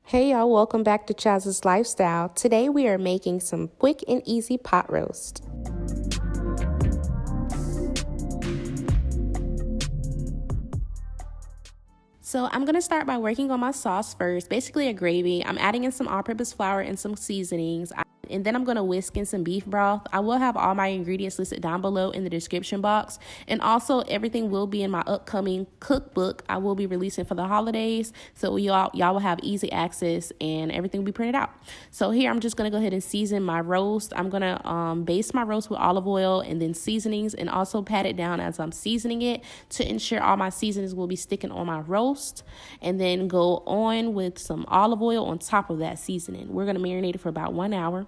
Hey y'all, welcome back to Chaz's Lifestyle. Today we are making some quick and easy pot roast. So I'm going to start by working on my sauce first, basically a gravy. I'm adding in some all-purpose flour and some seasonings. And then I'm going to whisk in some beef broth. I will have all my ingredients listed down below in the description box. And also everything will be in my upcoming cookbook I will be releasing for the holidays. So y'all will have easy access and everything will be printed out. So here I'm just going to go ahead and season my roast. I'm going to baste my roast with olive oil and then seasonings, and also pat it down as I'm seasoning it to ensure all my seasonings will be sticking on my roast. And then go on with some olive oil on top of that seasoning. We're going to marinate it for about 1 hour.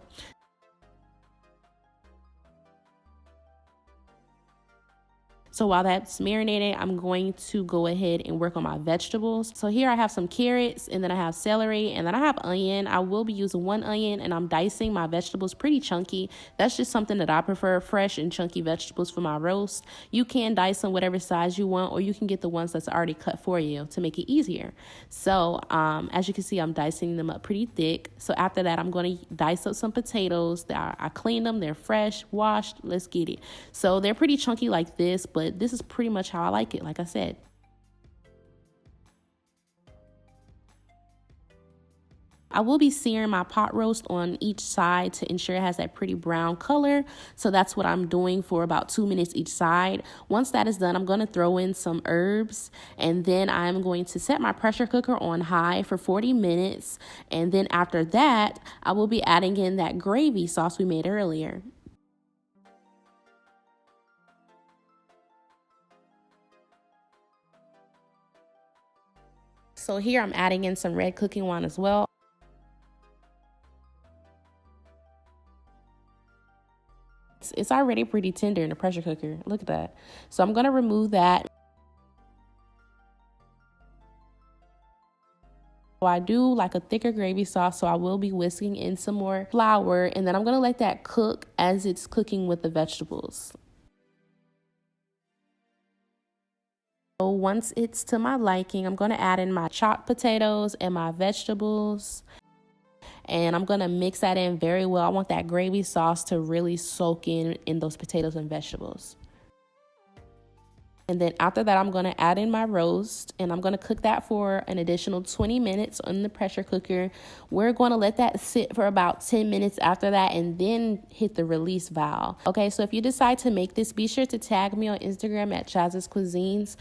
So while that's marinating, I'm going to go ahead and work on my vegetables. So here I have some carrots, and then I have celery, and then I have onion. I will be using 1 onion, and I'm dicing my vegetables pretty chunky. That's just something that I prefer, fresh and chunky vegetables for my roast. You can dice them whatever size you want, or you can get the ones that's already cut for you to make it easier. So as you can see, I'm dicing them up pretty thick. So after that, I'm going to dice up some potatoes. I cleaned them. They're fresh, washed. Let's get it. So they're pretty chunky like this, but this is pretty much how I like it, like I said. I will be searing my pot roast on each side to ensure it has that pretty brown color. So that's what I'm doing for about 2 minutes each side. Once that is done, I'm going to throw in some herbs, and then I'm going to set my pressure cooker on high for 40 minutes. And then after that, I will be adding in that gravy sauce we made earlier. So here I'm adding in some red cooking wine as well. It's already pretty tender in the pressure cooker. Look at that. So I'm going to remove that. So I do like a thicker gravy sauce, so I will be whisking in some more flour, and then I'm going to let that cook as it's cooking with the vegetables. So once it's to my liking, I'm going to add in my chopped potatoes and my vegetables. And I'm going to mix that in very well. I want that gravy sauce to really soak in those potatoes and vegetables. And then after that, I'm going to add in my roast, and I'm going to cook that for an additional 20 minutes on the pressure cooker. We're going to let that sit for about 10 minutes after that, and then hit the release valve. Okay, so if you decide to make this, be sure to tag me on Instagram at Chaz's Cuisines.